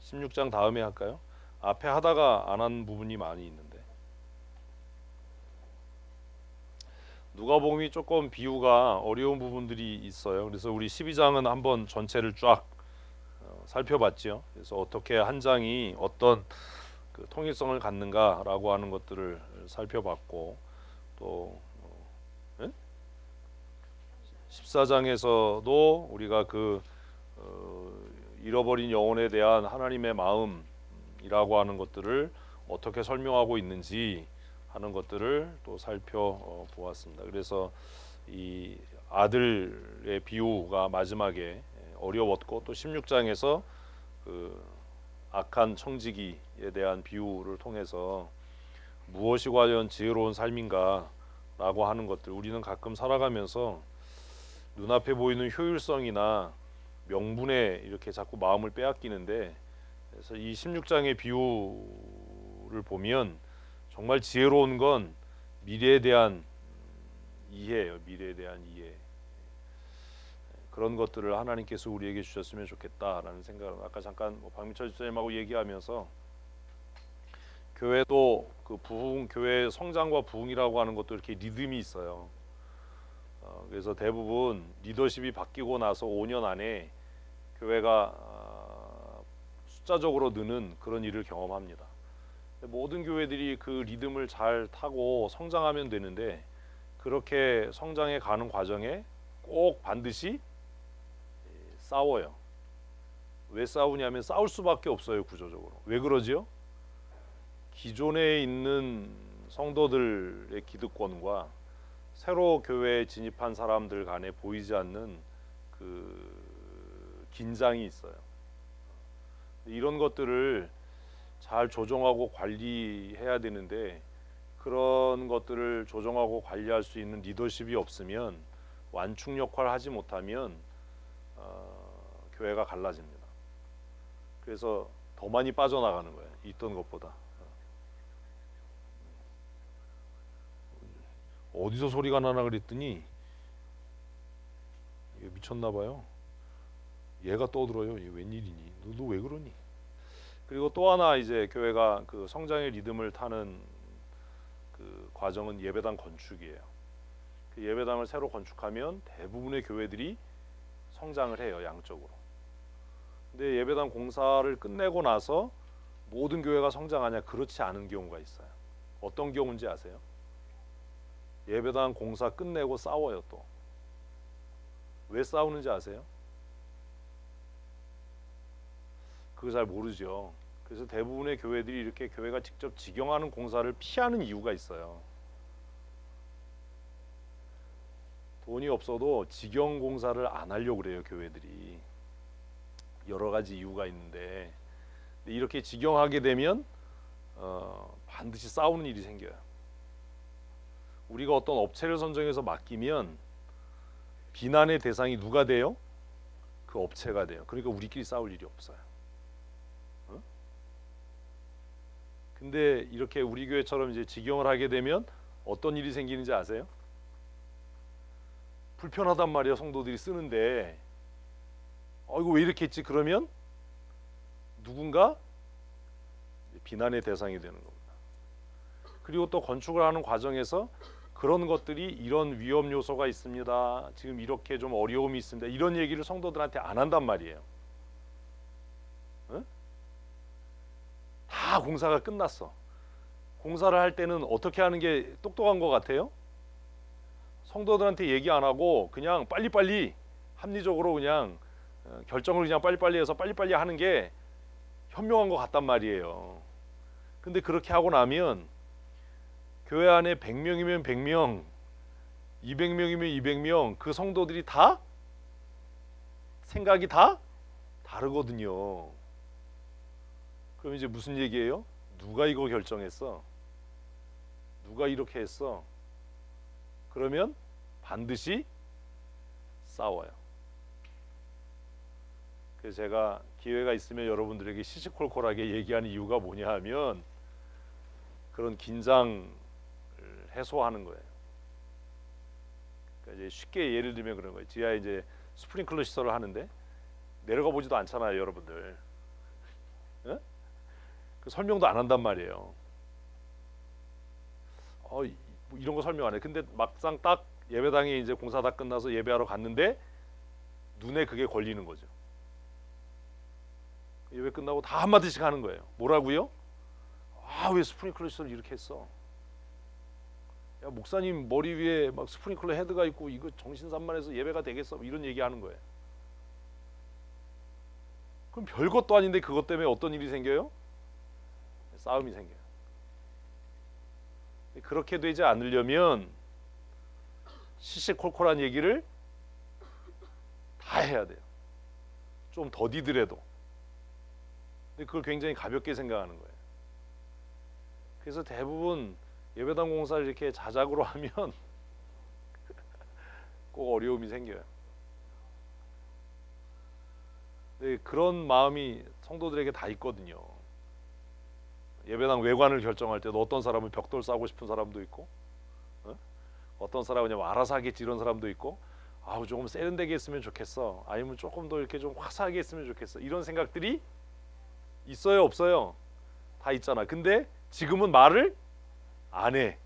16장 다음에 할까요? 앞에 하다가 안 한 부분이 많이 있는데. 누가복음이 조금 비유가 어려운 부분들이 있어요. 그래서 우리 12장은 한번 전체를 쫙 살펴봤죠. 그래서 어떻게 한 장이 어떤 그 통일성을 갖는가라고 하는 것들을 살펴봤고, 또 14장에서도 우리가 그 잃어버린 영혼에 대한 하나님의 마음이라고 하는 것들을 어떻게 설명하고 있는지 하는 것들을 또 살펴보았습니다. 그래서 이 아들의 비유가 마지막에 어려웠고, 또 16장에서 그 악한 청지기에 대한 비유를 통해서 무엇이 과연 지혜로운 삶인가라고 하는 것들, 우리는 가끔 살아가면서 눈앞에 보이는 효율성이나 명분에 이렇게 자꾸 마음을 빼앗기는데, 그래서 이 16장의 비유를 보면 정말 지혜로운 건 미래에 대한 이해예요. 미래에 대한 이해. 그런 것들을 하나님께서 우리에게 주셨으면 좋겠다라는 생각을 아까 잠깐 박민철 집사님하고 얘기하면서, 교회도 그 부흥, 교회 성장과 부흥이라고 하는 것도 이렇게 리듬이 있어요. 그래서 대부분 리더십이 바뀌고 나서 5년 안에 교회가 숫자적으로 느는 그런 일을 경험합니다. 모든 교회들이 그 리듬을 잘 타고 성장하면 되는데, 그렇게 성장해 가는 과정에 꼭 반드시 싸워요. 왜 싸우냐면 싸울 수밖에 없어요. 구조적으로. 왜 그러지요? 기존에 있는 성도들의 기득권과 새로 교회에 진입한 사람들 간에 보이지 않는 그 긴장이 있어요. 이런 것들을 잘 조정하고 관리해야 되는데, 그런 것들을 조정하고 관리할 수 있는 리더십이 없으면, 완충 역할을 하지 못하면 교회가 갈라집니다. 그래서 더 많이 빠져나가는 거예요. 있던 것보다. 어디서 소리가 나나 그랬더니 미쳤나 봐요. 얘가 떠들어요. 얘 웬일이니? 너 왜 그러니? 그리고 또 하나 이제 교회가 그 성장의 리듬을 타는 그 과정은 예배당 건축이에요. 그 예배당을 새로 건축하면 대부분의 교회들이 성장을 해요. 양적으로. 근데 예배당 공사를 끝내고 나서 모든 교회가 성장하냐? 그렇지 않은 경우가 있어요. 어떤 경우인지 아세요? 예배당 공사 끝내고 싸워요. 또 왜 싸우는지 아세요? 그거 잘 모르죠. 그래서 대부분의 교회들이 이렇게 교회가 직접 직영하는 공사를 피하는 이유가 있어요. 돈이 없어도 직영 공사를 안 하려고 그래요. 교회들이. 여러 가지 이유가 있는데, 이렇게 직영하게 되면 반드시 싸우는 일이 생겨요. 우리가 어떤 업체를 선정해서 맡기면 비난의 대상이 누가 돼요? 그 업체가 돼요. 그러니까 우리끼리 싸울 일이 없어요. 근데 이렇게 우리 교회처럼 이제 직영을 하게 되면 어떤 일이 생기는지 아세요? 불편하단 말이에요. 성도들이 쓰는데 이거 왜 이렇게 했지? 그러면 누군가 비난의 대상이 되는 겁니다. 그리고 또 건축을 하는 과정에서 그런 것들이 이런 위험 요소가 있습니다. 지금 이렇게 좀 어려움이 있습니다. 이런 얘기를 성도들한테 안 한단 말이에요. 응? 다 공사가 끝났어. 공사를 할 때는 어떻게 하는 게 똑똑한 것 같아요? 성도들한테 얘기 안 하고 그냥 빨리빨리 합리적으로 그냥 결정을 그냥 빨리빨리 해서 빨리빨리 하는 게 현명한 것 같단 말이에요. 근데 그렇게 하고 나면 교회 안에 100명이면 100명, 200명이면 200명, 그 성도들이 다 생각이 다 다르거든요. 그럼 이제 무슨 얘기예요? 누가 이거 결정했어? 누가 이렇게 했어? 그러면 반드시 싸워요. 그래서 제가 기회가 있으면 여러분들에게 시시콜콜하게 얘기하는 이유가 뭐냐 하면, 그런 긴장을 해소하는 거예요. 그러니까 이제 쉽게 예를 들면 그런 거예요. 지하에 이제 스프링클러 시설을 하는데 내려가 보지도 않잖아요, 여러분들. 설명도 안 한단 말이에요. 뭐 이런 거 설명 안 해. 근데 막상 딱 예배당에 이제 공사 다 끝나서 예배하러 갔는데 눈에 그게 걸리는 거죠. 예배 끝나고 다 한마디씩 하는 거예요. 뭐라고요? 왜 스프링클러 시설 이렇게 했어? 야, 목사님 머리 위에 막 스프링클러 헤드가 있고 이거 정신산만해서 예배가 되겠어? 이런 얘기하는 거예요. 그럼 별것도 아닌데 그것 때문에 어떤 일이 생겨요? 싸움이 생겨요. 그렇게 되지 않으려면 시시콜콜한 얘기를 다 해야 돼요. 좀 더디더라도. 근데 그걸 굉장히 가볍게 생각하는 거예요. 그래서 대부분 예배당 공사를 이렇게 자작으로 하면 꼭 어려움이 생겨요. 네, 그런 마음이 성도들에게 다 있거든요. 예배당 외관을 결정할 때도 어떤 사람은 벽돌 싸고 싶은 사람도 있고, 어떤 사람은 그냥 알아서 하겠지 이런 사람도 있고, 조금 세련되게 했으면 좋겠어, 아니면 조금 더 이렇게 좀 화사하게 했으면 좋겠어, 이런 생각들이 있어요, 없어요? 다 있잖아. 근데 지금은 말을 안 해.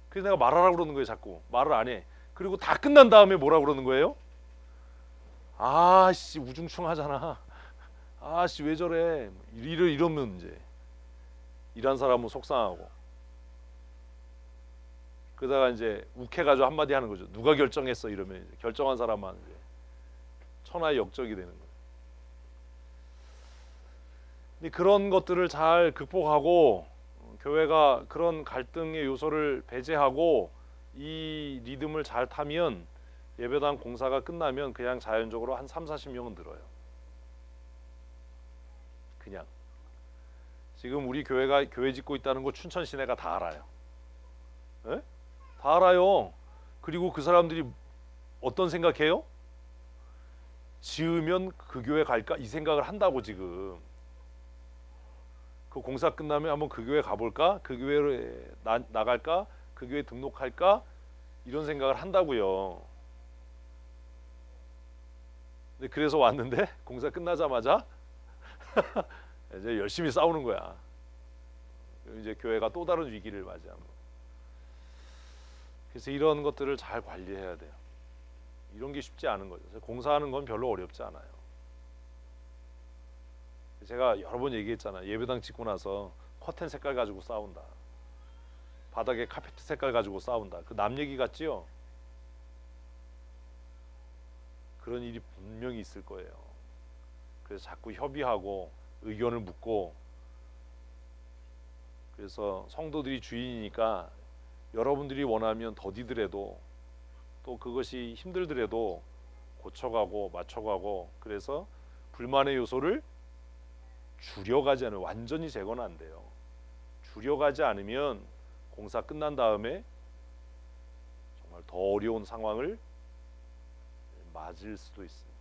그래서 내가 말하라고 그러는 거예요. 자꾸 말을 안 해. 그리고 다 끝난 다음에 뭐라고 그러는 거예요? 아씨 우중충하잖아, 아씨 왜 저래, 이러면 이제 일한 사람은 속상하고, 그러다가 이제 욱해가지고 한마디 하는 거죠. 누가 결정했어? 이러면 이제 결정한 사람만 이제 천하의 역적이 되는 거예요. 근데 그런 것들을 잘 극복하고 교회가 그런 갈등의 요소를 배제하고 이 리듬을 잘 타면 예배당 공사가 끝나면 그냥 자연적으로 한 3-40명은 늘어요. 그냥 지금 우리 교회가 교회 짓고 있다는 거 춘천 시내가 다 알아요. 에? 다 알아요. 그리고 그 사람들이 어떤 생각해요? 지으면 그 교회 갈까 이 생각을 한다고. 지금 그 공사 끝나면 한번 그 교회 가볼까, 그 교회로 나갈까, 그 교회 등록할까, 이런 생각을 한다고요. 근데 그래서 왔는데 공사 끝나자마자 이제 열심히 싸우는 거야. 이제 교회가 또 다른 위기를 맞이하는 거. 그래서 이런 것들을 잘 관리해야 돼요. 이런 게 쉽지 않은 거죠. 공사하는 건 별로 어렵지 않아요. 제가 여러 번 얘기했잖아요. 예배당 짓고 나서 커튼 색깔 가지고 싸운다, 바닥에 카페트 색깔 가지고 싸운다. 그 남 얘기 같지요? 그런 일이 분명히 있을 거예요. 그래서 자꾸 협의하고 의견을 묻고, 그래서 성도들이 주인이니까 여러분들이 원하면 더디더라도, 또 그것이 힘들더라도 고쳐가고 맞춰가고, 그래서 불만의 요소를 줄여가지 않으면, 완전히 제거는 안 돼요. 줄여가지 않으면 공사 끝난 다음에 정말 더 어려운 상황을 맞을 수도 있습니다.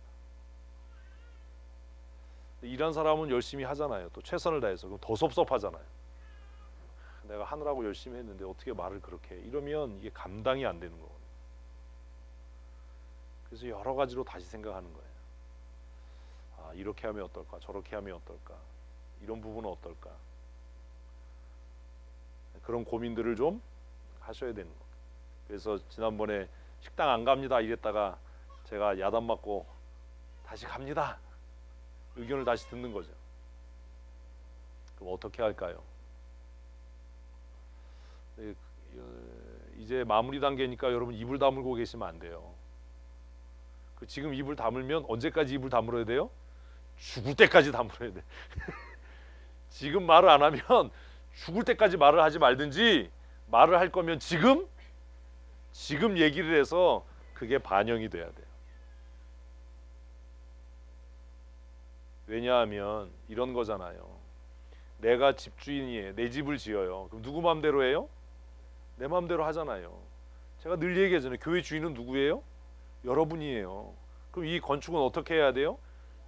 일한 사람은 열심히 하잖아요. 또 최선을 다해서. 그럼 더 섭섭하잖아요. 내가 하느라고 열심히 했는데 어떻게 말을 그렇게 해? 이러면 이게 감당이 안 되는 거거든요. 그래서 여러 가지로 다시 생각하는 거예요. 이렇게 하면 어떨까? 저렇게 하면 어떨까? 이런 부분은 어떨까? 그런 고민들을 좀 하셔야 되는 거예요. 그래서 지난번에 식당 안 갑니다 이랬다가 제가 야단 맞고 다시 갑니다, 의견을 다시 듣는 거죠. 그럼 어떻게 할까요? 이제 마무리 단계니까 여러분 입을 다물고 계시면 안 돼요. 지금 입을 다물면 언제까지 입을 다물어야 돼요? 죽을 때까지 다물어야 돼. 지금 말을 안 하면 죽을 때까지 말을 하지 말든지, 말을 할 거면 지금 얘기를 해서 그게 반영이 돼야 돼요. 왜냐하면 이런 거잖아요. 내가 집주인이에요. 내 집을 지어요. 그럼 누구 맘대로 해요? 내 맘대로 하잖아요. 제가 늘 얘기하잖아요. 교회 주인은 누구예요? 여러분이에요. 그럼 이 건축은 어떻게 해야 돼요?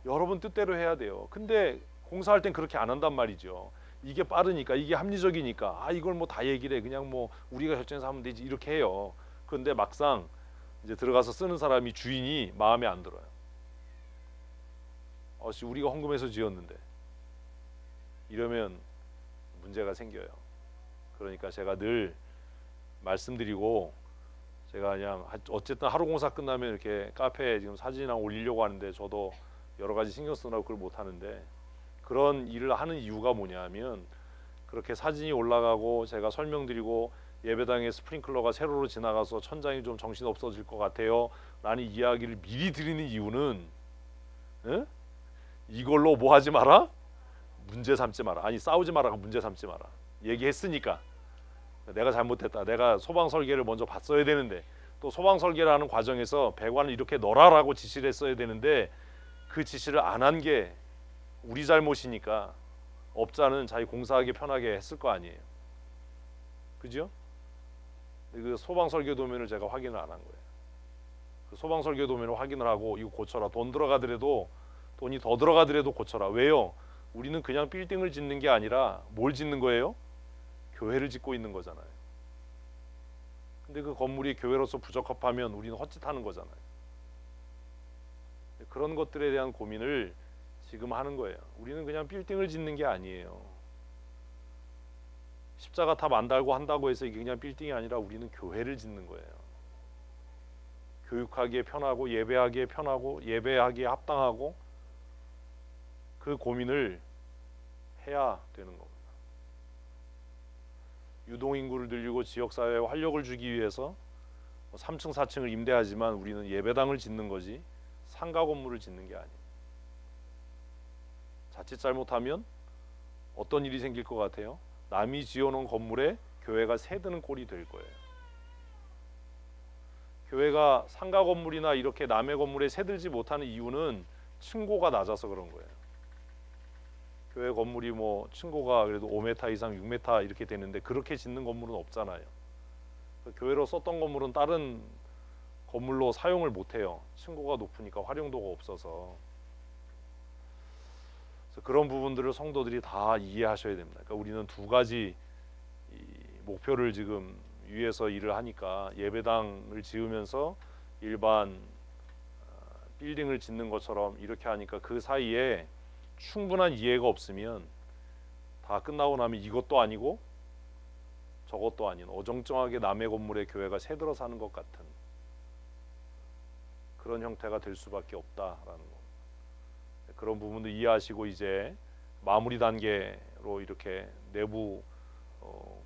여러분 뜻대로 해야 돼요. 근데 공사할 땐 그렇게 안 한단 말이죠. 이게 빠르니까, 이게 합리적이니까, 이걸 뭐 다 얘기를 해, 그냥 뭐 우리가 결정해서 하면 되지, 이렇게 해요. 그런데 막상 이제 들어가서 쓰는 사람이, 주인이 마음에 안 들어요. 우리가 헌금해서 지었는데, 이러면 문제가 생겨요. 그러니까 제가 늘 말씀드리고, 제가 그냥 어쨌든 하루 공사 끝나면 이렇게 카페에 지금 사진이나 올리려고 하는데 저도 여러 가지 신경 쓰느라고 그걸 못 하는데, 그런 일을 하는 이유가 뭐냐면, 그렇게 사진이 올라가고 제가 설명드리고 예배당에 스프링클러가 세로로 지나가서 천장이 좀 정신 없어질 것 같아요 라는 이야기를 미리 드리는 이유는, 에? 이걸로 뭐 하지 마라? 문제 삼지 마라. 아니, 싸우지 마라. 문제 삼지 마라. 얘기했으니까. 내가 잘못했다. 내가 소방 설계를 먼저 봤어야 되는데, 또 소방 설계를 하는 과정에서 배관을 이렇게 넣으라고 지시를 했어야 되는데 그 지시를 안 한 게 우리 잘못이니까 업자는 자기 공사하기 편하게 했을 거 아니에요. 그죠? 그 소방 설계 도면을 제가 확인을 안 한 거예요. 그 소방 설계 도면을 확인을 하고 이거 고쳐라. 돈이 더 들어가더라도 고쳐라. 왜요? 우리는 그냥 빌딩을 짓는 게 아니라 뭘 짓는 거예요? 교회를 짓고 있는 거잖아요. 근데 그 건물이 교회로서 부적합하면 우리는 헛짓하는 거잖아요. 그런 것들에 대한 고민을 지금 하는 거예요. 우리는 그냥 빌딩을 짓는 게 아니에요. 십자가 탑 안 달고 한다고 해서 이게 그냥 빌딩이 아니라 우리는 교회를 짓는 거예요. 교육하기에 편하고 예배하기에 편하고 예배하기에 합당하고, 그 고민을 해야 되는 겁니다. 유동인구를 늘리고 지역사회에 활력을 주기 위해서 3층 4층을 임대하지만 우리는 예배당을 짓는 거지 상가 건물을 짓는 게 아니에요. 자칫 잘못하면 어떤 일이 생길 것 같아요? 남이 지어놓은 건물에 교회가 새드는 꼴이 될 거예요. 교회가 상가 건물이나 이렇게 남의 건물에 새들지 못하는 이유는 층고가 낮아서 그런 거예요. 교회 건물이 뭐 층고가 그래도 5m 이상 6m 이렇게 되는데 그렇게 짓는 건물은 없잖아요. 교회로 썼던 건물은 다른 건물로 사용을 못해요. 층고가 높으니까 활용도가 없어서. 그래서 그런 부분들을 성도들이 다 이해하셔야 됩니다. 그러니까 우리는 두 가지 목표를 지금 위해서 일을 하니까, 예배당을 지으면서 일반 빌딩을 짓는 것처럼 이렇게 하니까 그 사이에 충분한 이해가 없으면 다 끝나고 나면 이것도 아니고 저것도 아닌 어정쩡하게 남의 건물에 교회가 새들어 사는 것 같은 그런 형태가 될 수밖에 없다라는 거. 그런 부분도 이해하시고 이제 마무리 단계로 이렇게 내부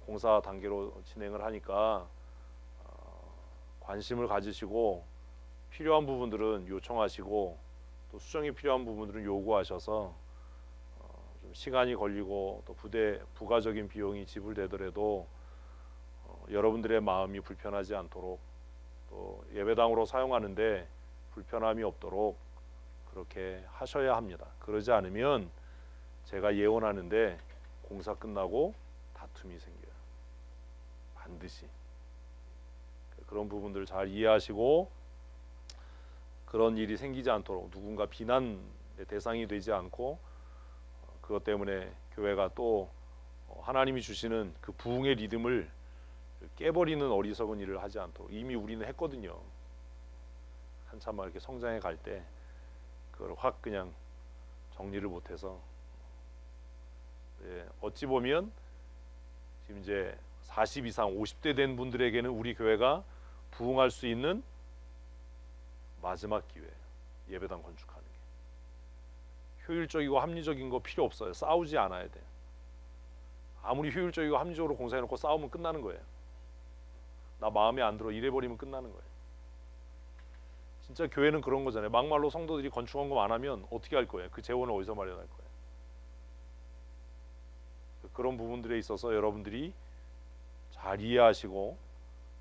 공사 단계로 진행을 하니까 관심을 가지시고 필요한 부분들은 요청하시고 또 수정이 필요한 부분들은 요구하셔서 좀 시간이 걸리고 또 부가적인 비용이 지불되더라도 여러분들의 마음이 불편하지 않도록, 또 예배당으로 사용하는데 불편함이 없도록 그렇게 하셔야 합니다. 그러지 않으면 제가 예언하는데 공사 끝나고 다툼이 생겨요. 반드시. 그런 부분들 잘 이해하시고 그런 일이 생기지 않도록, 누군가 비난의 대상이 되지 않고 그것 때문에 교회가 또 하나님이 주시는 그 부흥의 리듬을 깨버리는 어리석은 일을 하지 않도록. 이미 우리는 했거든요. 한참 막 이렇게 성장해 갈 때 그걸 확 그냥 정리를 못해서, 어찌 보면 지금 이제 40 이상 50대 된 분들에게는 우리 교회가 부흥할 수 있는 마지막 기회예요. 예배당 건축하는 게 효율적이고 합리적인 거 필요 없어요. 싸우지 않아야 돼요. 아무리 효율적이고 합리적으로 공사해놓고 싸우면 끝나는 거예요. 나 마음에 안 들어 이래버리면 끝나는 거예요. 진짜 교회는 그런 거잖아요. 막말로 성도들이 건축원금 안 하면 어떻게 할 거예요? 그 재원을 어디서 마련할 거예요? 그런 부분들에 있어서 여러분들이 잘 이해하시고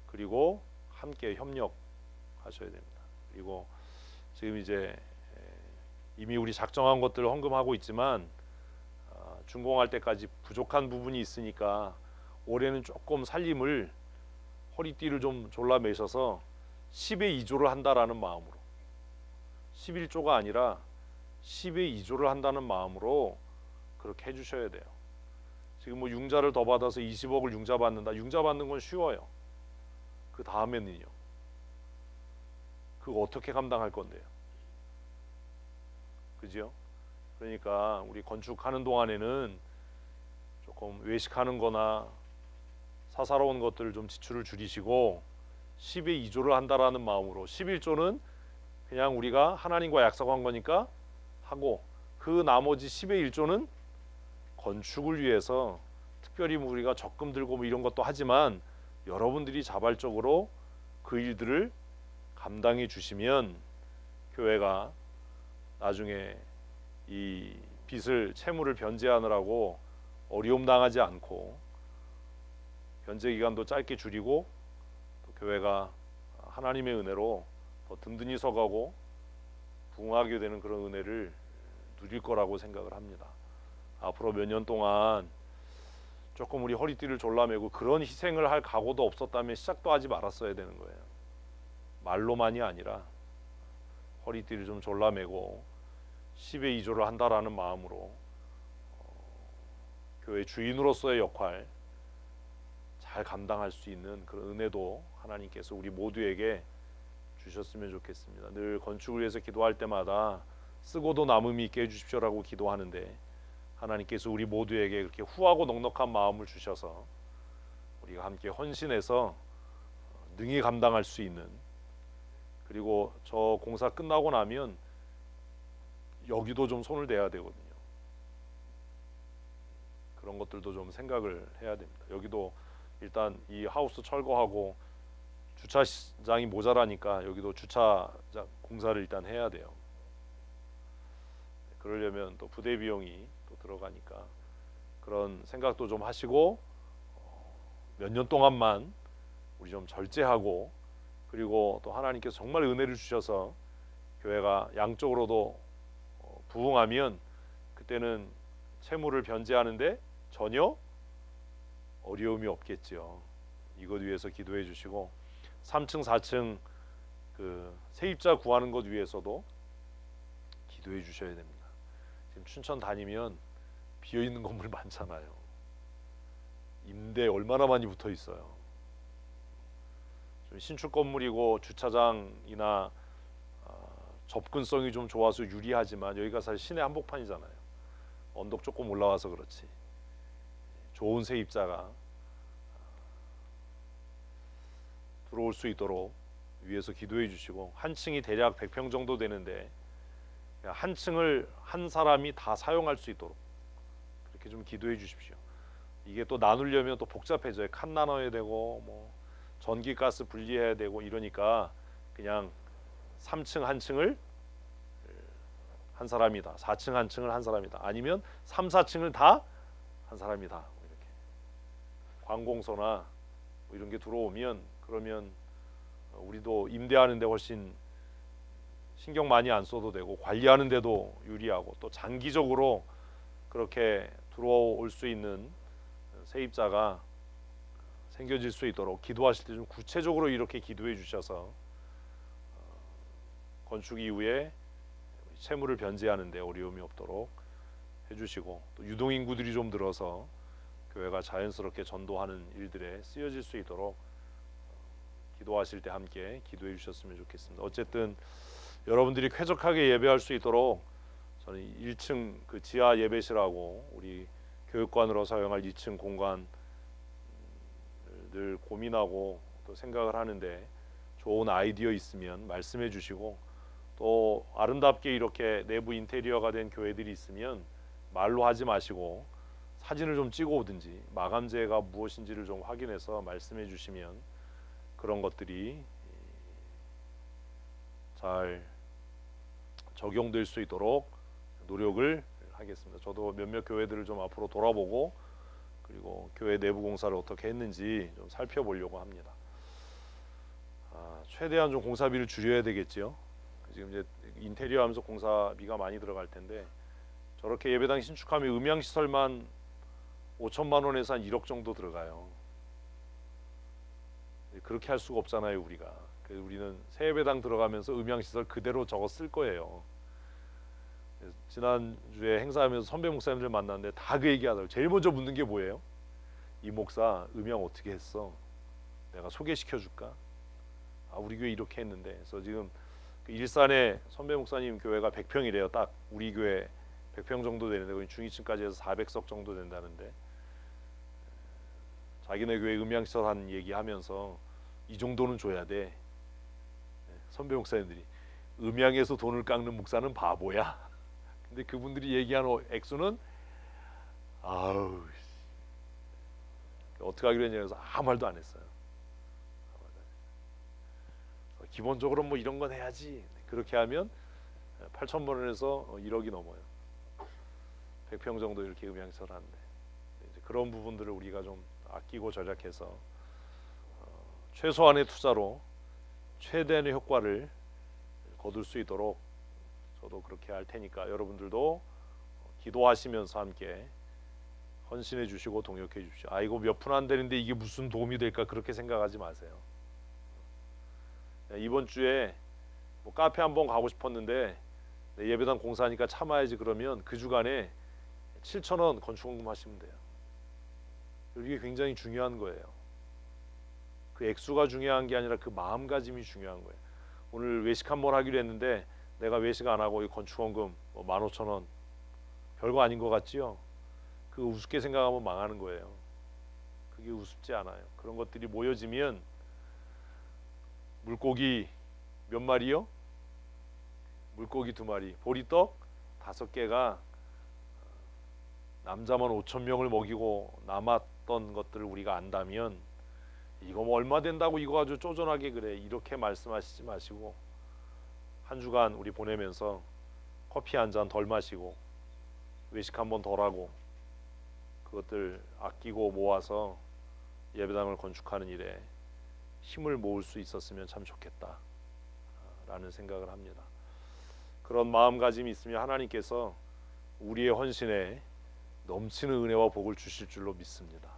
그리고 함께 협력하셔야 됩니다. 그리고 지금 이제 이미 우리 작정한 것들을 헌금하고 있지만 준공할 때까지 부족한 부분이 있으니까 올해는 조금 살림을 허리띠를 좀 졸라매셔서 10의 2조를 한다라는 마음으로, 11조가 아니라 10의 2조를 한다는 마음으로 그렇게 해주셔야 돼요. 지금 뭐 융자를 더 받아서 20억을 융자 받는다. 융자 받는 건 쉬워요. 그 다음에는요. 그거 어떻게 감당할 건데요? 그죠? 그러니까 우리 건축하는 동안에는 조금 외식하는 거나 사사로운 것들을 좀 지출을 줄이시고 10의 2조를 한다라는 마음으로 11조는 그냥 우리가 하나님과 약속한 거니까 하고 그 나머지 10의 1조는 건축을 위해서 특별히 우리가 적금 들고 뭐 이런 것도 하지만 여러분들이 자발적으로 그 일들을 감당해 주시면 교회가 나중에 이 빚을 채무를 변제하느라고 어려움 당하지 않고 변제 기간도 짧게 줄이고 또 교회가 하나님의 은혜로 더 든든히 서가고 부흥하게 되는 그런 은혜를 누릴 거라고 생각을 합니다. 앞으로 몇 년 동안 조금 우리 허리띠를 졸라매고 그런 희생을 할 각오도 없었다면 시작도 하지 말았어야 되는 거예요. 말로만이 아니라 허리띠를 좀 졸라매고 10의 2조를 한다라는 마음으로 교회 주인으로서의 역할 잘 감당할 수 있는 그런 은혜도 하나님께서 우리 모두에게 주셨으면 좋겠습니다. 늘 건축을 위해서 기도할 때마다 쓰고도 남음이 있게 해주십시오라고 기도하는데 하나님께서 우리 모두에게 그렇게 후하고 넉넉한 마음을 주셔서 우리가 함께 헌신해서 능히 감당할 수 있는, 그리고 저 공사 끝나고 나면 여기도 좀 손을 대야 되거든요. 그런 것들도 좀 생각을 해야 됩니다. 여기도 일단 이 하우스 철거하고 주차장이 모자라니까 여기도 주차장 공사를 일단 해야 돼요. 그러려면 또 부대 비용이 또 들어가니까 그런 생각도 좀 하시고 몇 년 동안만 우리 좀 절제하고, 그리고 또 하나님께서 정말 은혜를 주셔서 교회가 양쪽으로도 부흥하면 그때는 채무를 변제하는데 전혀 어려움이 없겠죠. 이것 위해서 기도해 주시고 3층 4층 그 세입자 구하는 것 위해서도 기도해 주셔야 됩니다. 지금 춘천 다니면 비어 있는 건물 많잖아요. 임대 얼마나 많이 붙어 있어요. 좀 신축 건물이고 주차장이나 접근성이 좀 좋아서 유리하지만 여기가 사실 시내 한복판이잖아요. 언덕 조금 올라와서 그렇지. 좋은 세입자가 들어올 수 있도록 위에서 기도해 주시고, 한 층이 대략 100평 정도 되는데 한 층을 한 사람이 다 사용할 수 있도록 그렇게 좀 기도해 주십시오. 이게 또 나누려면 또 복잡해져요. 칸 나눠야 되고 뭐 전기 가스 분리해야 되고 이러니까 그냥 3층 한 층을 한 사람이다, 4층 한 층을 한 사람이다, 아니면 3, 4층을 다 한 사람이다, 이렇게 관공서나 뭐 이런 게 들어오면 그러면 우리도 임대하는데 훨씬 신경 많이 안 써도 되고 관리하는 데도 유리하고 또 장기적으로 그렇게 들어올 수 있는 세입자가 생겨질 수 있도록 기도하실 때 좀 구체적으로 이렇게 기도해 주셔서 건축 이후에 채무를 변제하는 데 어려움이 없도록 해주시고, 또 유동인구들이 좀 들어서 교회가 자연스럽게 전도하는 일들에 쓰여질 수 있도록 기도하실 때 함께 기도해 주셨으면 좋겠습니다. 어쨌든 여러분들이 쾌적하게 예배할 수 있도록 저는 1층 그 지하 예배실하고 우리 교육관으로 사용할 2층 공간 늘 고민하고 또 생각을 하는데 좋은 아이디어 있으면 말씀해 주시고, 또 아름답게 이렇게 내부 인테리어가 된 교회들이 있으면 말로 하지 마시고 사진을 좀 찍어 오든지 마감재가 무엇인지를 좀 확인해서 말씀해 주시면 그런 것들이 잘 적용될 수 있도록 노력을 하겠습니다. 저도 몇몇 교회들을 좀 앞으로 돌아보고 그리고 교회 내부 공사를 어떻게 했는지 좀 살펴보려고 합니다. 최대한 좀 공사비를 줄여야 되겠지요. 지금 이제 인테리어 하면서 공사비가 많이 들어갈 텐데 저렇게 예배당 신축하면 음향시설만 5천만 원에서 한 1억 정도 들어가요. 그렇게 할 수가 없잖아요 우리가. 그래서 우리는 새 예배당 들어가면서 음향시설 그대로 저거 쓸 거예요. 지난주에 행사하면서 선배 목사님들 만났는데 다 그 얘기하더라고요. 제일 먼저 묻는 게 뭐예요? 이 목사 음향 어떻게 했어? 내가 소개시켜 줄까? 우리 교회 이렇게 했는데. 그래서 지금 일산에 선배 목사님 교회가 100평이래요. 딱 우리 교회 100평 정도 되는데 거기 중위층까지 해서 400석 정도 된다는데 자기네 교회 음향시설 한 얘기하면서 이 정도는 줘야 돼. 선배 목사님들이 음향에서 돈을 깎는 목사는 바보야. 근데 그분들이 얘기한 액수는 아우 어떻게 하기로 했냐 해서 아무 말도 안 했어요. 기본적으로 뭐 이런 건 해야지. 그렇게 하면 8,000만 원에서 1억이 넘어요. 100평 정도 이렇게 음향시설 하는데 이제 그런 부분들을 우리가 좀 아끼고 절약해서 최소한의 투자로 최대한의 효과를 거둘 수 있도록 저도 그렇게 할 테니까 여러분들도 기도하시면서 함께 헌신해 주시고 동역해 주십시오. 아 이거 몇 푼 안 되는데 이게 무슨 도움이 될까 그렇게 생각하지 마세요. 이번 주에 뭐 카페 한번 가고 싶었는데 예배당 공사하니까 참아야지 그러면 그 주간에 7,000원 건축원금 하시면 돼요. 이게 굉장히 중요한 거예요. 그 액수가 중요한 게 아니라 그 마음가짐이 중요한 거예요. 오늘 외식 한번 하기로 했는데 내가 외식 안 하고 이 건축원금 15,000원 별거 아닌 것 같지요? 그 우습게 생각하면 망하는 거예요. 그게 우습지 않아요. 그런 것들이 모여지면 물고기 몇 마리요? 물고기 2마리, 보리떡 5개가 남자만 5,000명을 먹이고 남았던 것들을 우리가 안다면 이거 뭐 얼마 된다고 이거 아주 쪼잔하게 그래 이렇게 말씀하시지 마시고 한 주간 우리 보내면서 커피 한 잔 덜 마시고 외식 한번 덜 하고 그것들 아끼고 모아서 예배당을 건축하는 일에 힘을 모을 수 있었으면 참 좋겠다 라는 생각을 합니다. 그런 마음가짐이 있으면 하나님께서 우리의 헌신에 넘치는 은혜와 복을 주실 줄로 믿습니다.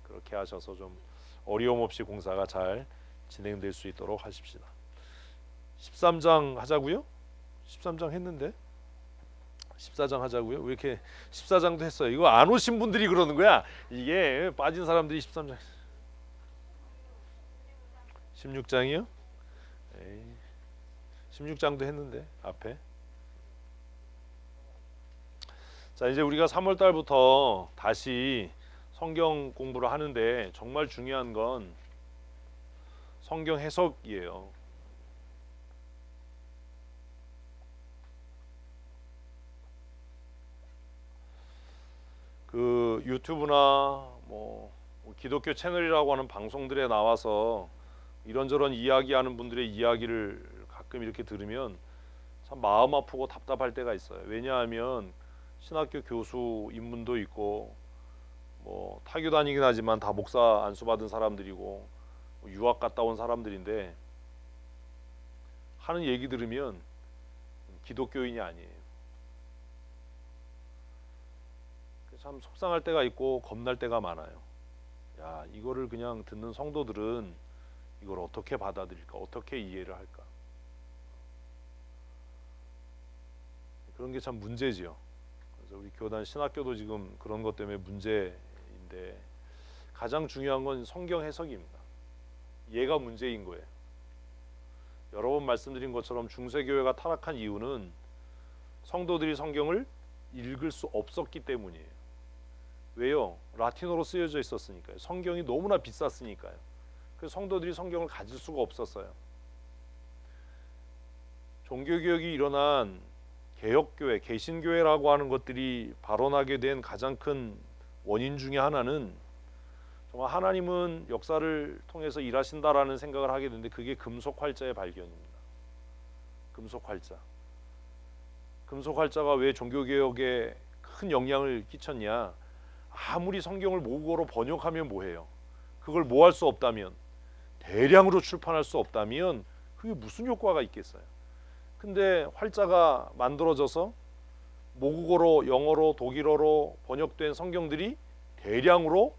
그렇게 하셔서 좀 어려움 없이 공사가 잘 진행될 수 있도록 하십시다. 13장 하자고요? 13장 했는데 14장 하자고요? 왜 이렇게 14장도 했어요? 이거 안 오신 분들이 그러는 거야. 이게 빠진 사람들이 13장 16장이요? 16장도 했는데 앞에. 자 이제 우리가 3월 달부터 다시 성경 공부를 하는데 정말 중요한 건 성경 해석이에요. 그 유튜브나 뭐 기독교 채널이라고 하는 방송들에 나와서 이런저런 이야기하는 분들의 이야기를 가끔 이렇게 들으면 참 마음 아프고 답답할 때가 있어요. 왜냐하면 신학교 교수 입문도 있고 뭐 타교 다니긴 하지만 다 목사 안수 받은 사람들이고 유학 갔다 온 사람들인데 하는 얘기 들으면 기독교인이 아니에요. 참 속상할 때가 있고 겁날 때가 많아요. 야 이거를 그냥 듣는 성도들은 이걸 어떻게 받아들일까, 어떻게 이해를 할까? 그런 게 참 문제지요. 그래서 우리 교단 신학교도 지금 그런 것 때문에 문제인데 가장 중요한 건 성경 해석입니다. 얘가 문제인 거예요. 여러 번 말씀드린 것처럼 중세교회가 타락한 이유는 성도들이 성경을 읽을 수 없었기 때문이에요. 왜요? 라틴어로 쓰여져 있었으니까요. 성경이 너무나 비쌌으니까요. 그래서 성도들이 성경을 가질 수가 없었어요. 종교개혁이 일어난 개혁교회, 개신교회라고 하는 것들이 발원하게 된 가장 큰 원인 중에 하나는 정말 하나님은 역사를 통해서 일하신다라는 생각을 하게 되는데 그게 금속활자의 발견입니다. 금속활자. 금속활자가 왜 종교개혁에 큰 영향을 끼쳤냐? 아무리 성경을 모국어로 번역하면 뭐해요? 그걸 뭐 할 수 없다면, 대량으로 출판할 수 없다면 그게 무슨 효과가 있겠어요? 근데 활자가 만들어져서 모국어로, 영어로, 독일어로 번역된 성경들이 대량으로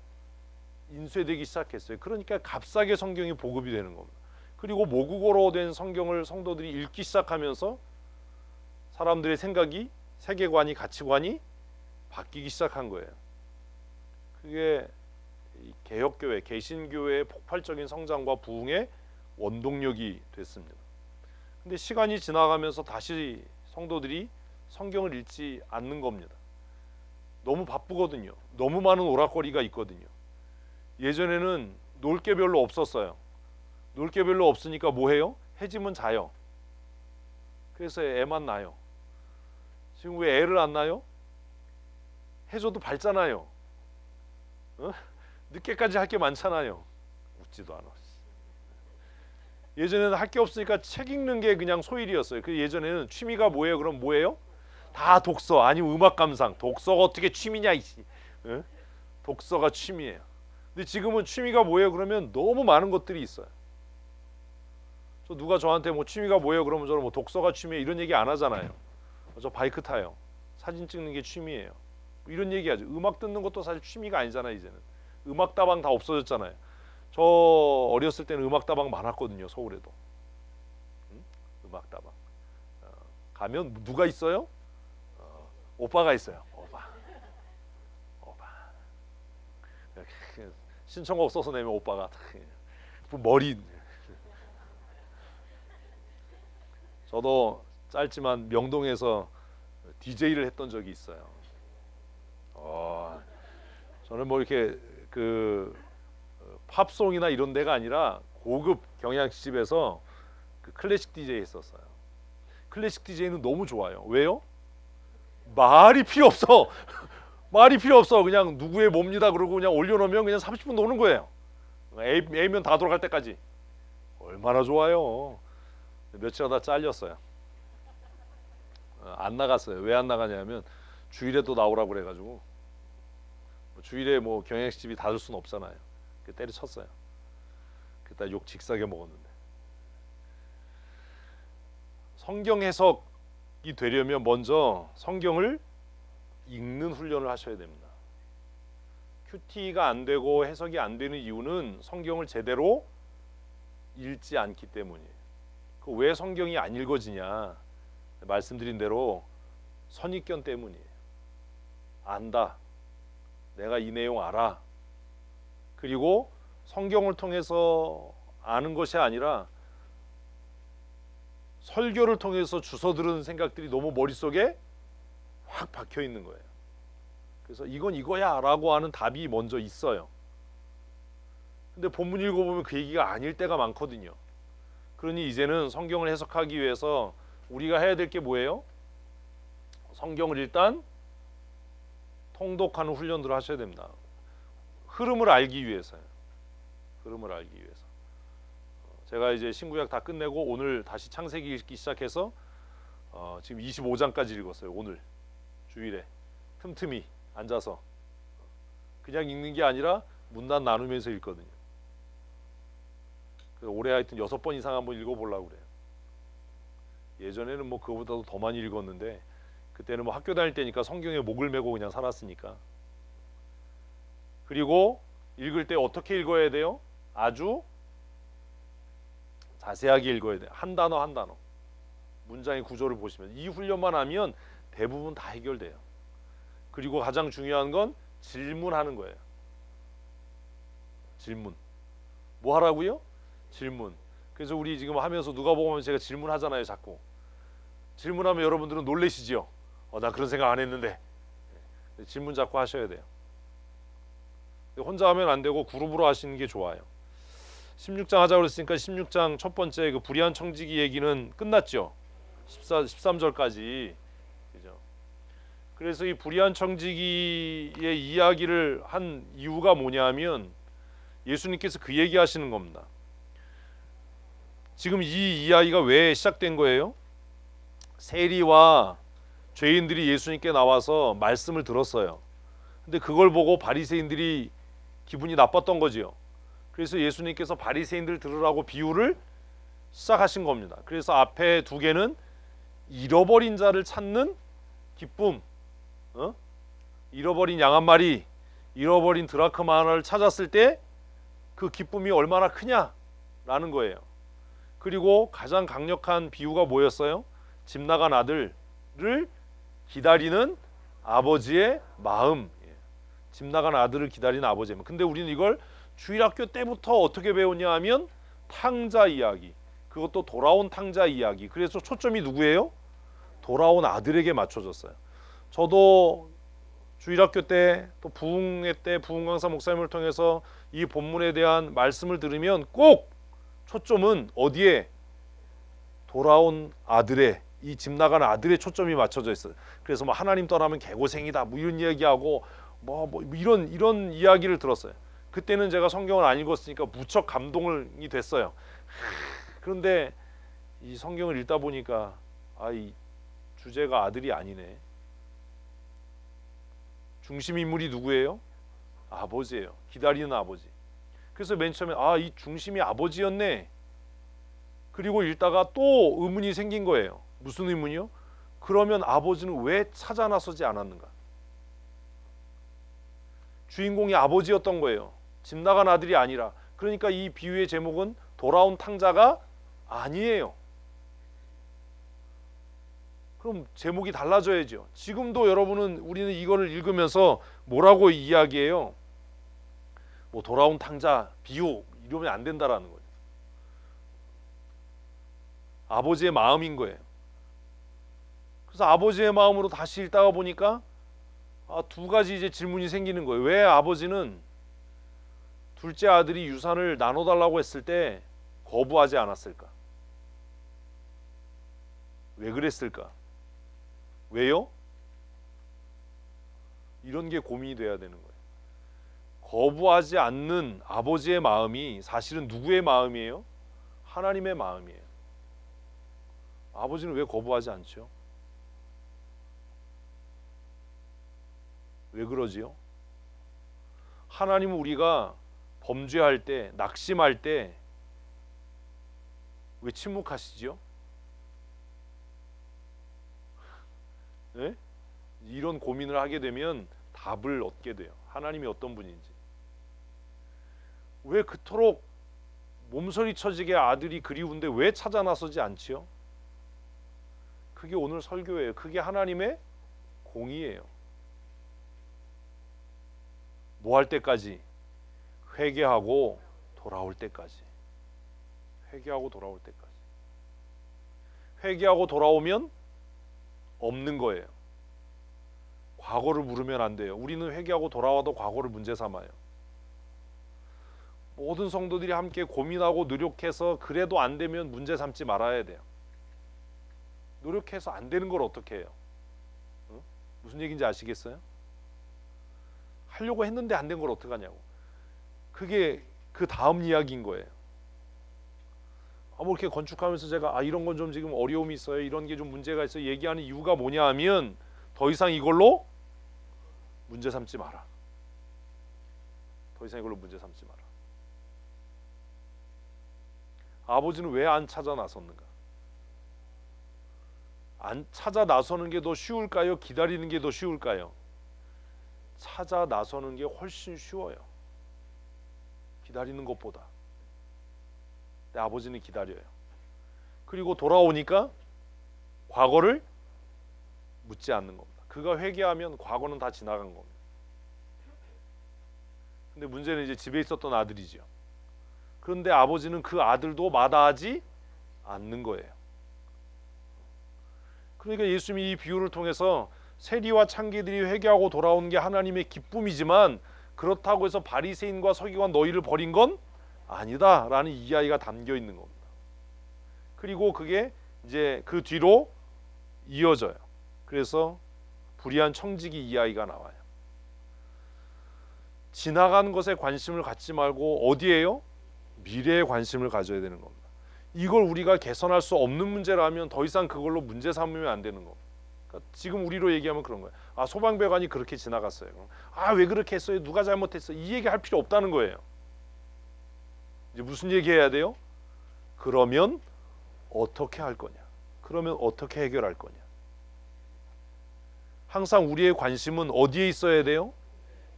인쇄되기 시작했어요. 그러니까 값싸게 성경이 보급이 되는 겁니다. 그리고 모국어로 된 성경을 성도들이 읽기 시작하면서 사람들의 생각이, 세계관이, 가치관이 바뀌기 시작한 거예요. 그게 개혁교회, 개신교회의 폭발적인 성장과 부흥의 원동력이 됐습니다. 근데 시간이 지나가면서 다시 성도들이 성경을 읽지 않는 겁니다. 너무 바쁘거든요. 너무 많은 오락거리가 있거든요. 예전에는 놀 게 별로 없었어요. 놀 게 별로 없으니까 뭐 해요? 해지면 자요. 그래서 애만 낳아요. 지금 왜 애를 안 낳아요? 해줘도 밟잖아요. 어? 늦게까지 할 게 많잖아요. 웃지도 않아. 예전에는 할 게 없으니까 책 읽는 게 그냥 소일이었어요. 그 예전에는 취미가 뭐예요? 그럼 뭐예요? 다 독서 아니면 음악 감상. 독서가 어떻게 취미냐 이씨. 어? 독서가 취미예요. 근데 지금은 취미가 뭐예요? 그러면 너무 많은 것들이 있어요. 저 누가 저한테 뭐 취미가 뭐예요? 그러면 저는 뭐 독서가 취미예요 이런 얘기 안 하잖아요. 저 바이크 타요. 사진 찍는 게 취미예요. 이런 얘기하죠. 음악 듣는 것도 사실 취미가 아니잖아요. 이제는 음악 다방 다 없어졌잖아요. 저 어렸을 때는 음악 다방 많았거든요. 서울에도. 응? 음악 다방. 가면 누가 있어요? 오빠가 있어요. 오빠. 신청곡 써서 내면 오빠가 머리. 저도 짧지만 명동에서 DJ를 했던 적이 있어요. 저는 뭐 이렇게 그 팝송이나 이런 데가 아니라 고급 경양식집에서 그 클래식 DJ 했었어요. 클래식 DJ는 너무 좋아요. 왜요? 말이 필요 없어. 말이 필요 없어. 그냥 누구의 뭡니다 그러고 그냥 올려놓으면 그냥 30분 노는 거예요. A면 다 돌아갈 때까지. 얼마나 좋아요. 며칠 하다 잘렸어요. 안 나갔어요. 왜 안 나가냐면 주일에 또 나오라고 그래가지고 주일에 뭐 경양식집이 닫을 수는 없잖아요. 때려쳤어요. 그때 욕 직사게 먹었는데. 성경 해석이 되려면 먼저 성경을 읽는 훈련을 하셔야 됩니다. 큐티가 안 되고 해석이 안 되는 이유는 성경을 제대로 읽지 않기 때문이에요. 왜 성경이 안 읽어지냐? 말씀드린 대로 선입견 때문이에요. 안다. 내가 이 내용 알아. 그리고 성경을 통해서 아는 것이 아니라 설교를 통해서 주워 들은 생각들이 너무 머릿속에 확 박혀 있는 거예요. 그래서 이건 이거야 라고 하는 답이 먼저 있어요. 근데 본문 읽어보면 그 얘기가 아닐 때가 많거든요. 그러니 이제는 성경을 해석하기 위해서 우리가 해야 될 게 뭐예요? 성경을 일단 통독하는 훈련들을 하셔야 됩니다. 흐름을 알기 위해서요. 흐름을 알기 위해서. 제가 이제 신구약 다 끝내고 오늘 다시 창세기 읽기 시작해서 지금 25장까지 읽었어요. 오늘 주일에 틈틈이 앉아서 그냥 읽는 게 아니라 문단 나누면서 읽거든요. 올해 하여튼 6번 이상 한번 읽어보려고 그래요. 예전에는 뭐 그거보다도 더 많이 읽었는데 그때는 뭐 학교 다닐 때니까 성경에 목을 메고 그냥 살았으니까. 그리고 읽을 때 어떻게 읽어야 돼요? 아주 자세하게 읽어야 돼요. 한 단어 한 단어. 문장의 구조를 보시면 이 훈련만 하면 대부분 다 해결돼요. 그리고 가장 중요한 건 질문하는 거예요. 질문. 뭐 하라고요? 질문. 그래서 우리 지금 하면서 누가복음 제가 질문하잖아요. 자꾸. 질문하면 여러분들은 놀라시죠? 나 그런 생각 안 했는데. 질문 자꾸 하셔야 돼요. 혼자 하면 안 되고 그룹으로 하시는 게 좋아요. 16장 하자고 그랬으니까 16장 첫 번째 그 불의한 청지기 얘기는 끝났죠. 13절까지. 그죠? 그래서 이 불의한 청지기의 이야기를 한 이유가 뭐냐면 예수님께서 그 얘기하시는 겁니다. 지금 이 이야기가 왜 시작된 거예요? 세리와 죄인들이 예수님께 나와서 말씀을 들었어요. 근데 그걸 보고 바리새인들이 기분이 나빴던 거지요. 그래서 예수님께서 바리새인들 들으라고 비유를 시작하신 겁니다. 그래서 앞에 두 개는 잃어버린 자를 찾는 기쁨, 잃어버린 양 한 마리, 잃어버린 드라크마 하나를 찾았을 때 그 기쁨이 얼마나 크냐라는 거예요. 그리고 가장 강력한 비유가 뭐였어요? 집 나간 아들을 기다리는 아버지의 마음. 집 나간 아들을 기다리는 아버지의 마음. 근데 우리는 이걸 주일학교 때부터 어떻게 배웠냐 하면 탕자 이야기, 그것도 돌아온 탕자 이야기. 그래서 초점이 누구예요? 돌아온 아들에게 맞춰졌어요. 저도 주일학교 때 또 부흥회 때 부흥 강사 목사님을 통해서 이 본문에 대한 말씀을 들으면 꼭 초점은 어디에? 돌아온 아들의, 이 집 나간 아들의 초점이 맞춰져 있어요. 그래서 뭐 하나님 떠나면 개고생이다 뭐 이런 이야기하고 뭐 이런 이야기를 들었어요. 그때는 제가 성경을 안 읽었으니까 무척 감동이 됐어요. 그런데 이 성경을 읽다 보니까 이 주제가 아들이 아니네. 중심 인물이 누구예요? 아버지예요. 기다리는 아버지. 그래서 맨 처음에 이 중심이 아버지였네. 그리고 읽다가 또 의문이 생긴 거예요. 무슨 의문이요? 그러면 아버지는 왜 찾아 나서지 않았는가? 주인공이 아버지였던 거예요. 집 나간 아들이 아니라. 그러니까 이 비유의 제목은 돌아온 탕자가 아니에요. 그럼 제목이 달라져야죠. 지금도 여러분은 우리는 이거를 읽으면서 뭐라고 이야기해요? 뭐 돌아온 탕자 비유 이러면 안 된다라는 거예요. 아버지의 마음인 거예요. 그래서 아버지의 마음으로 다시 읽다가 보니까 두 가지 이제 질문이 생기는 거예요. 왜 아버지는 둘째 아들이 유산을 나눠달라고 했을 때 거부하지 않았을까? 왜 그랬을까? 왜요? 이런 게 고민이 돼야 되는 거예요. 거부하지 않는 아버지의 마음이 사실은 누구의 마음이에요? 하나님의 마음이에요. 아버지는 왜 거부하지 않죠? 왜 그러지요? 하나님은 우리가 범죄할 때, 낙심할 때 왜 침묵하시지요? 네? 이런 고민을 하게 되면 답을 얻게 돼요. 하나님이 어떤 분인지. 왜 그토록 몸서리 쳐지게 아들이 그리운데 왜 찾아 나서지 않지요? 그게 오늘 설교예요. 그게 하나님의 공의예요. 뭐 할 때까지? 회개하고 돌아올 때까지. 회개하고 돌아올 때까지. 회개하고 돌아오면 없는 거예요. 과거를 물으면 안 돼요. 우리는 회개하고 돌아와도 과거를 문제 삼아요. 모든 성도들이 함께 고민하고 노력해서 그래도 안 되면 문제 삼지 말아야 돼요. 노력해서 안 되는 걸 어떻게 해요? 무슨 얘기인지 아시겠어요? 하려고 했는데 안 된 걸 어떡하냐고. 그게 그 다음 이야기인 거예요. 뭐 이렇게 건축하면서 제가 이런 건 좀 지금 어려움이 있어요. 이런 게 좀 문제가 있어요. 얘기하는 이유가 뭐냐 하면 더 이상 이걸로 문제 삼지 마라. 더 이상 이걸로 문제 삼지 마라. 아버지는 왜 안 찾아 나섰는가? 안 찾아 나서는 게 더 쉬울까요? 기다리는 게 더 쉬울까요? 찾아 나서는 게 훨씬 쉬워요. 기다리는 것보다. 내 아버지는 기다려요. 그리고 돌아오니까 과거를 묻지 않는 겁니다. 그가 회개하면 과거는 다 지나간 겁니다. 근데 문제는 이제 집에 있었던 아들이죠. 그런데 아버지는 그 아들도 마다하지 않는 거예요. 그러니까 예수님이 이 비유를 통해서 세리와 창기들이 회개하고 돌아온 게 하나님의 기쁨이지만 그렇다고 해서 바리새인과 서기관 너희를 버린 건 아니다라는 이야기가 담겨 있는 겁니다. 그리고 그게 이제 그 뒤로 이어져요. 그래서 불의한 청지기 이야기가 나와요. 지나간 것에 관심을 갖지 말고 어디에요? 미래에 관심을 가져야 되는 겁니다. 이걸 우리가 개선할 수 없는 문제라면 더 이상 그걸로 문제 삼으면 안 되는 겁니다. 그러니까 지금 우리로 얘기하면 그런 거예요. 소방배관이 그렇게 지나갔어요. 왜 그렇게 했어요? 누가 잘못했어요? 이 얘기 할 필요 없다는 거예요. 이제 무슨 얘기 해야 돼요? 그러면 어떻게 할 거냐? 그러면 어떻게 해결할 거냐? 항상 우리의 관심은 어디에 있어야 돼요?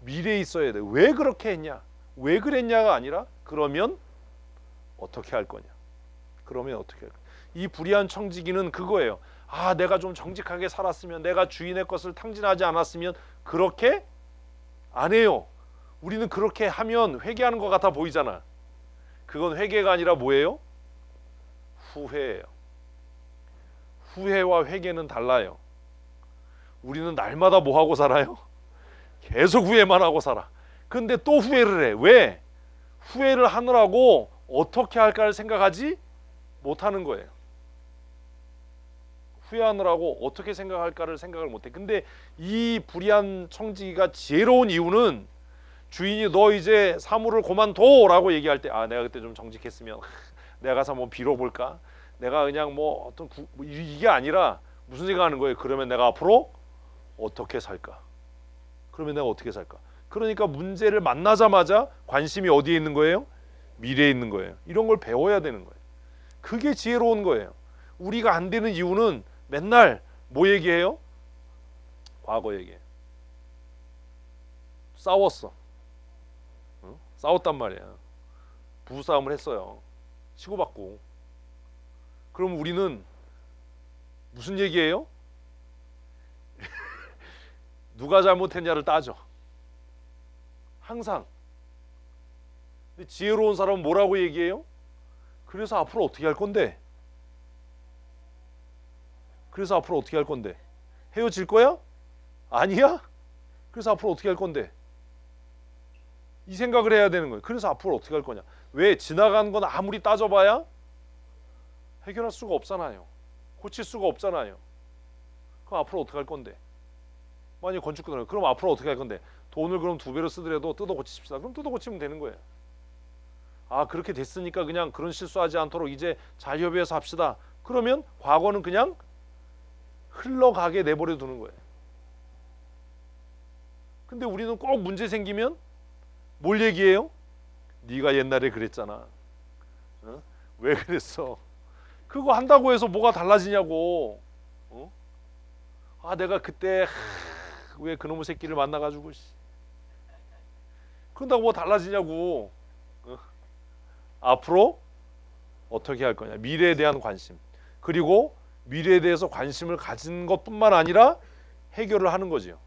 미래에 있어야 돼요. 왜 그렇게 했냐? 왜 그랬냐가 아니라 그러면 어떻게 할 거냐? 그러면 어떻게 할 거냐? 이 불의한 청지기는 그거예요. 내가 좀 정직하게 살았으면, 내가 주인의 것을 탕진하지 않았으면 그렇게 안 해요. 우리는 그렇게 하면 회개하는 것 같아 보이잖아. 그건 회개가 아니라 뭐예요? 후회예요. 후회와 회개는 달라요. 우리는 날마다 뭐 하고 살아요? 계속 후회만 하고 살아. 근데 또 후회를 해. 왜? 후회를 하느라고 어떻게 할까를 생각하지 못하는 거예요. 후회하느라고 어떻게 생각할까를 생각을 못해. 근데 이 불의한 청지기가 지혜로운 이유는 주인이 너 이제 사물을 그만둬라고 얘기할 때, 아 내가 그때 좀 정직했으면 내가 가서 한번 빌어볼까? 내가 그냥 뭐 어떤 이게 아니라 무슨 생각하는 거예요? 그러면 내가 앞으로 어떻게 살까? 그러면 내가 어떻게 살까? 그러니까 문제를 만나자마자 관심이 어디에 있는 거예요? 미래에 있는 거예요. 이런 걸 배워야 되는 거예요. 그게 지혜로운 거예요. 우리가 안 되는 이유는 맨날 뭐 얘기해요? 과거 얘기해. 싸웠어. 응? 싸웠단 말이야. 부부싸움을 했어요. 치고받고. 그럼 우리는 무슨 얘기해요? 누가 잘못했냐를 따져. 항상. 근데 지혜로운 사람은 뭐라고 얘기해요? 그래서 앞으로 어떻게 할 건데? 그래서 앞으로 어떻게 할 건데? 헤어질 거야? 아니야? 그래서 앞으로 어떻게 할 건데? 이 생각을 해야 되는 거예요. 그래서 앞으로 어떻게 할 거냐? 왜? 지나간 건 아무리 따져봐야 해결할 수가 없잖아요. 고칠 수가 없잖아요. 그럼 앞으로 어떻게 할 건데? 만약 건축가들 그럼 앞으로 어떻게 할 건데? 돈을 그럼 2배로 쓰더라도 뜯어 고치십시다. 그럼 뜯어 고치면 되는 거예요. 아 그렇게 됐으니까 그냥 그런 실수하지 않도록 이제 잘 협의해서 합시다. 그러면 과거는 그냥 흘러가게 내버려 두는 거예요. 근데 우리는 꼭 문제 생기면 뭘 얘기해요? 네가 옛날에 그랬잖아. 어? 왜 그랬어? 그거 한다고 해서 뭐가 달라지냐고. 어? 아 내가 그때 왜 그놈의 새끼를 만나가지고 그런다고 뭐 달라지냐고. 어? 앞으로 어떻게 할 거냐. 미래에 대한 관심. 그리고 미래에 대해서 관심을 가진 것뿐만 아니라 해결을 하는 거지요.